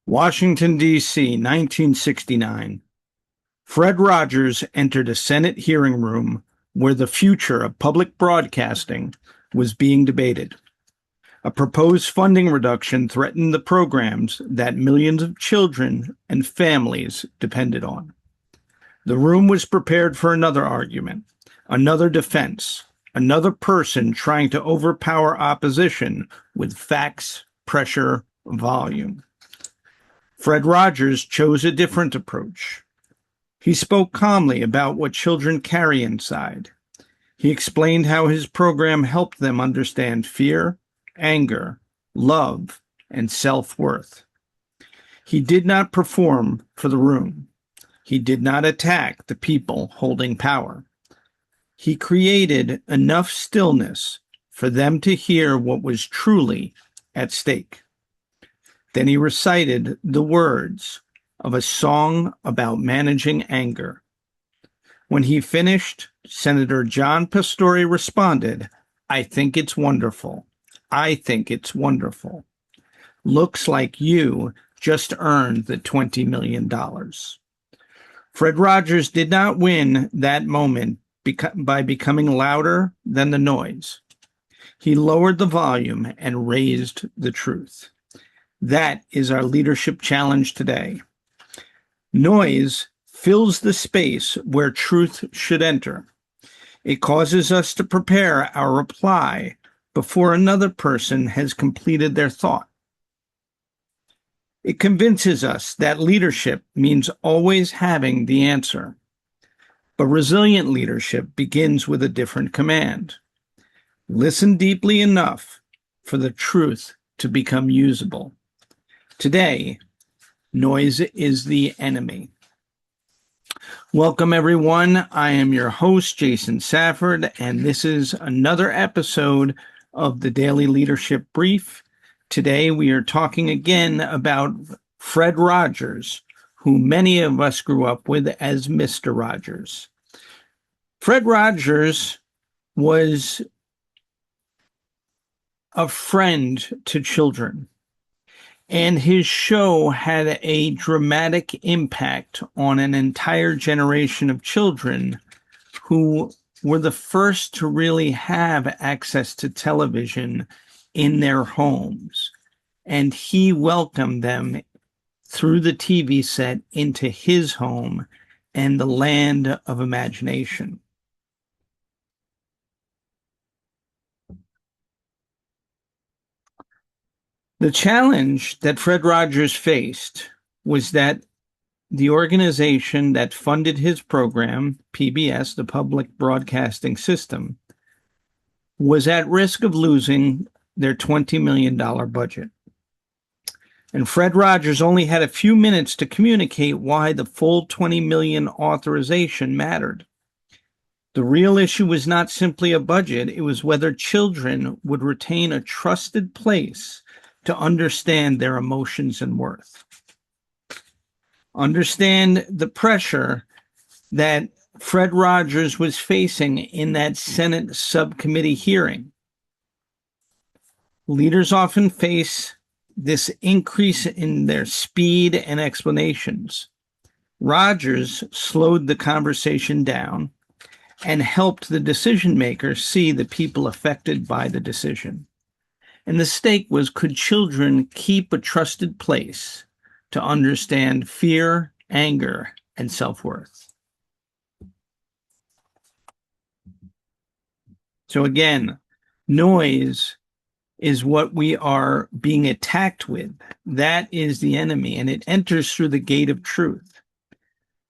Washington, D.C., 1969. Fred Rogers entered a Senate hearing room where the future of public broadcasting was being debated. A proposed funding reduction threatened the programs that millions of children and families depended on. The room was prepared for another argument, another defense, another person trying to overpower opposition with facts, pressure, volume. Fred Rogers chose a different approach. He spoke calmly about what children carry inside. He explained how his program helped them understand fear, anger, love, and self-worth. He did not perform for the room. He did not attack the people holding power. He created enough stillness for them to hear what was truly at stake. Then he recited the words of a song about managing anger. When he finished, Senator John Pastore responded, "I think it's wonderful. I think it's wonderful. Looks like you just earned the $20 million. Fred Rogers did not win that moment by becoming louder than the noise. He lowered the volume and raised the truth. That is our leadership challenge today. Noise fills the space where truth should enter. It causes us to prepare our reply before another person has completed their thought. It convinces us that leadership means always having the answer. But resilient leadership begins with a different command. Listen deeply enough for the truth to become usable. Today, noise is the enemy. Welcome, everyone. I am your host, Jason Safford, and this is another episode of the Daily Leadership Brief. Today, we are talking again about Fred Rogers, who many of us grew up with as Mr. Rogers. Fred Rogers was a friend to children, and his show had a dramatic impact on an entire generation of children who were the first to really have access to television in their homes. And he welcomed them through the TV set into his home and the land of imagination. The challenge that Fred Rogers faced was that the organization that funded his program, PBS, the Public Broadcasting System, was at risk of losing their $20 million budget. And Fred Rogers only had a few minutes to communicate why the full $20 million authorization mattered. The real issue was not simply a budget, it was whether children would retain a trusted place to understand their emotions and worth. Understand the pressure that Fred Rogers was facing in that Senate subcommittee hearing. Leaders often face this increase in their speed and explanations. Rogers slowed the conversation down and helped the decision makers see the people affected by the decision. And the stake was, could children keep a trusted place to understand fear, anger, and self-worth? So again, noise is what we are being attacked with. That is the enemy, and it enters through the gate of truth.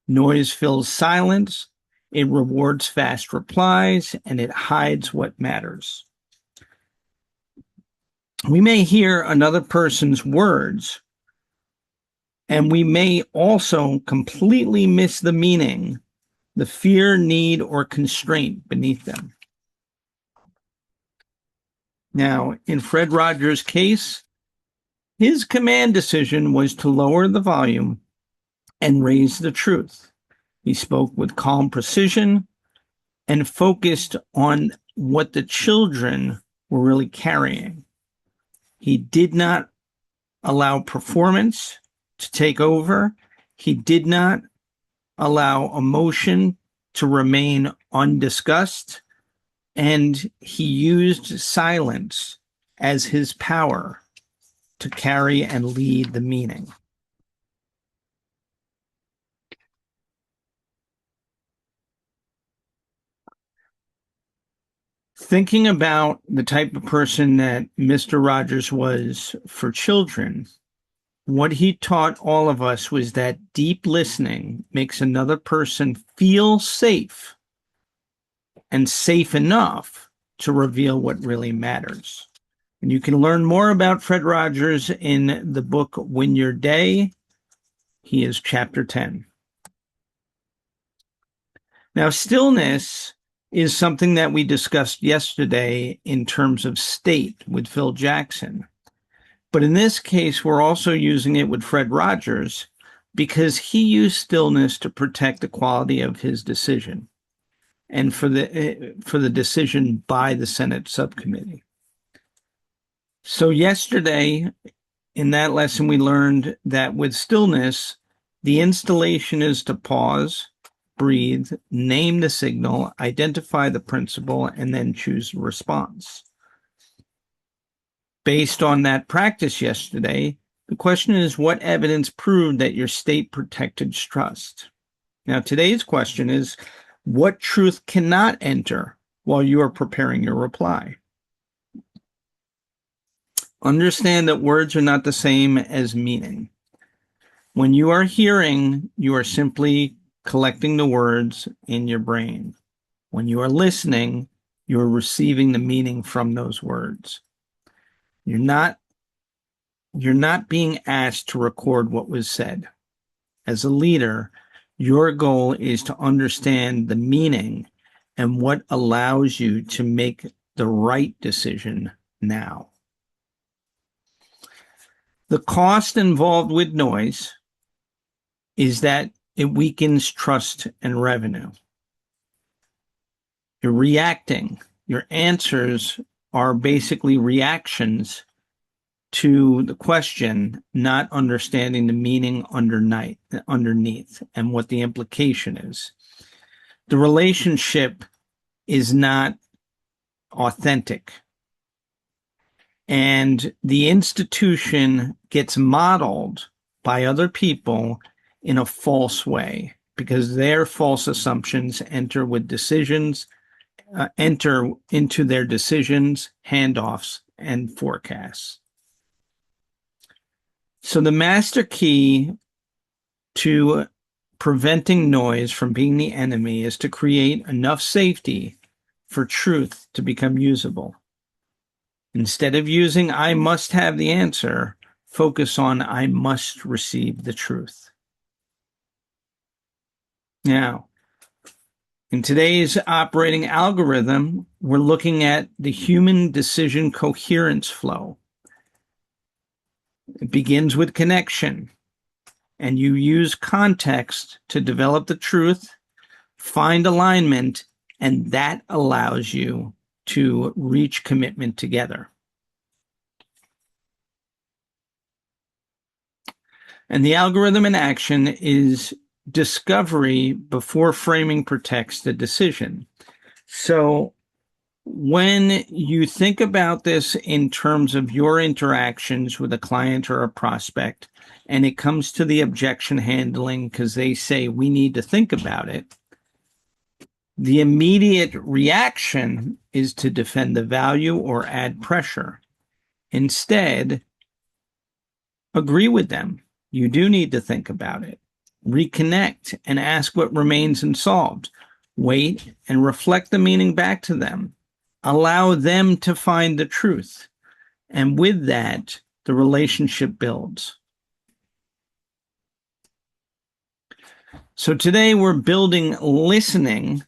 Noise fills silence, it rewards fast replies, and it hides what matters. We may hear another person's words, and we may also completely miss the meaning, the fear, need, or constraint beneath them. Now, in Fred Rogers' case, his command decision was to lower the volume and raise the truth. He spoke with calm precision and focused on what the children were really carrying. He did not allow performance. to take over. He did not allow emotion to remain undiscussed, and he used silence as his power to carry and lead the meaning. Thinking about the type of person that Mr. Rogers was for children, what he taught all of us was that deep listening makes another person feel safe and safe enough to reveal what really matters. And you can learn more about Fred Rogers in the book Win Your Day. He is chapter 10. Now, stillness is something that we discussed yesterday in terms of state with Phil Jackson. But in this case, we're also using it with Fred Rogers because he used stillness to protect the quality of his decision and for the decision by the Senate subcommittee. So yesterday, in that lesson, we learned that with stillness, the installation is to pause, breathe, name the signal, identify the principle, and then choose a response. Based on that practice yesterday, the question is, what evidence proved that your state protected trust? Now, today's question is, what truth cannot enter while you are preparing your reply? Understand that words are not the same as meaning. When you are hearing, you are simply collecting the words in your brain. When you are listening, you are receiving the meaning from those words. You're not being asked to record what was said. As a leader, your goal is to understand the meaning and what allows you to make the right decision now. The cost involved with noise is that it weakens trust and revenue. You're reacting. Your answers are basically reactions to the question, not understanding the meaning underneath and what the implication is. The relationship is not authentic. And the institution gets modeled by other people in a false way because their false assumptions enter into their decisions, handoffs, and forecasts. So the master key to preventing noise from being the enemy is to create enough safety for truth to become usable. Instead of using I must have the answer, focus on I must receive the truth. Now, in today's operating algorithm, we're looking at the human decision coherence flow. It begins with connection, and you use context to develop the truth, find alignment, and that allows you to reach commitment together. And the algorithm in action is discovery before framing protects the decision. So when you think about this in terms of your interactions with a client or a prospect, and it comes to the objection handling because they say we need to think about it, the immediate reaction is to defend the value or add pressure. Instead, agree with them. You do need to think about it. Reconnect and ask what remains unsolved. Wait and reflect the meaning back to them. Allow them to find the truth. And with that, the relationship builds. So today we're building listening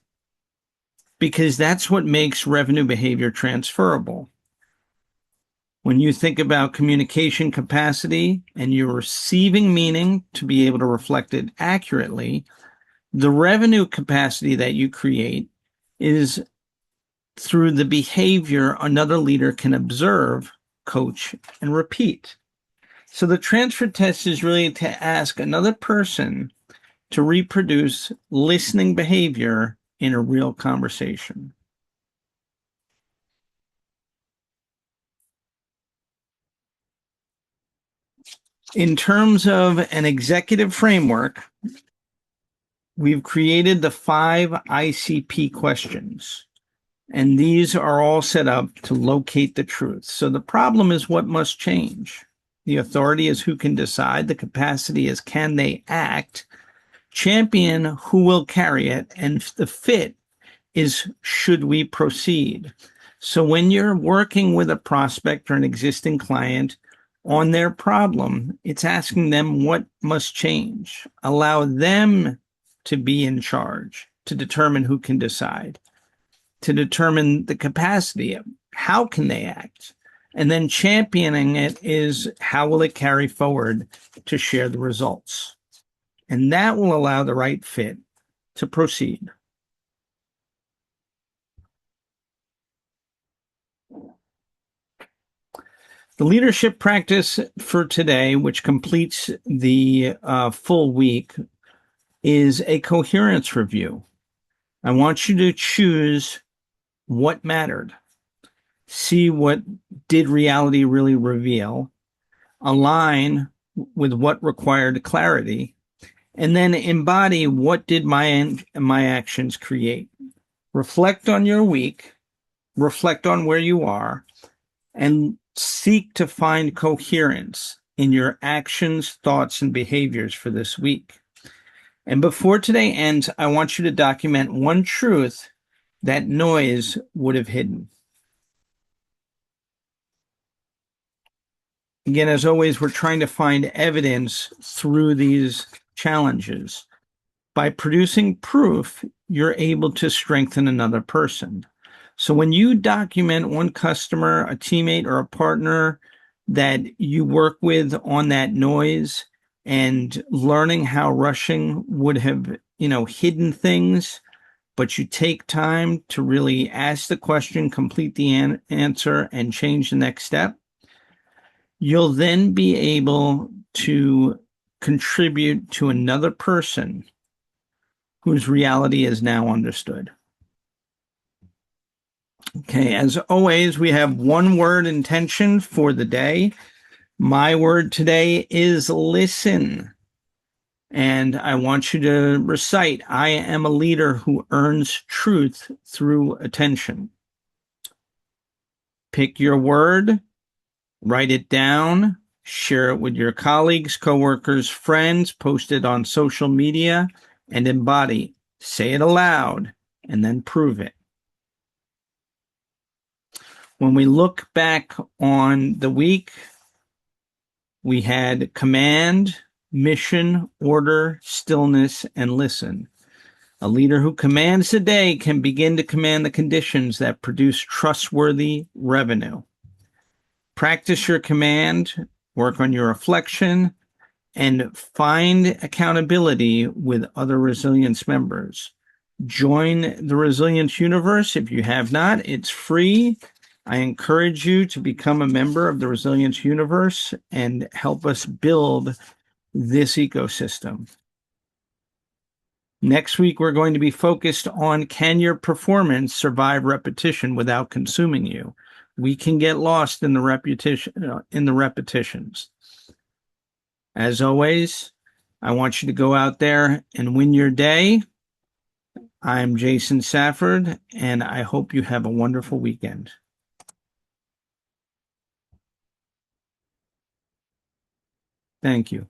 because that's what makes revenue behavior transferable. When you think about communication capacity and you're receiving meaning to be able to reflect it accurately, the revenue capacity that you create is through the behavior another leader can observe, coach, and repeat. So the transfer test is really to ask another person to reproduce listening behavior in a real conversation. In terms of an executive framework, we've created the 5 ICP questions, and these are all set up to locate the truth. So the problem is what must change. The authority is who can decide. The capacity is can they act. Champion, who will carry it. And the fit is should we proceed. So when you're working with a prospect or an existing client on their problem, it's asking them what must change. Allow them to be in charge, to determine who can decide, to determine the capacity of how can they act. And then championing it is how will it carry forward to share the results. And that will allow the right fit to proceed. The leadership practice for today, which completes the full week, is a coherence review. I want you to choose what mattered, see what did reality really reveal, align with what required clarity, and then embody what did my actions create. Reflect on your week, reflect on where you are, and seek to find coherence in your actions, thoughts, and behaviors for this week. And before today ends, I want you to document one truth that noise would have hidden. Again, as always, we're trying to find evidence through these challenges. By producing proof, you're able to strengthen another person. So when you document one customer, a teammate, or a partner that you work with on that noise and learning how rushing would have, hidden things, but you take time to really ask the question, complete the answer, and change the next step, you'll then be able to contribute to another person whose reality is now understood. Okay, as always, we have one word intention for the day. My word today is listen. And I want you to recite, I am a leader who earns truth through attention. Pick your word, write it down, share it with your colleagues, coworkers, friends, post it on social media, and embody. Say it aloud, and then prove it. When we look back on the week, we had command, mission, order, stillness, and listen. A leader who commands the day can begin to command the conditions that produce trustworthy revenue. Practice your command, work on your reflection, and find accountability with other resilience members. Join the Resilience Universe. If you have not, it's free. I encourage you to become a member of the Resilience Universe and help us build this ecosystem. Next week, we're going to be focused on can your performance survive repetition without consuming you? We can get lost in the repetitions. As always, I want you to go out there and win your day. I'm Jason Safford, and I hope you have a wonderful weekend. Thank you.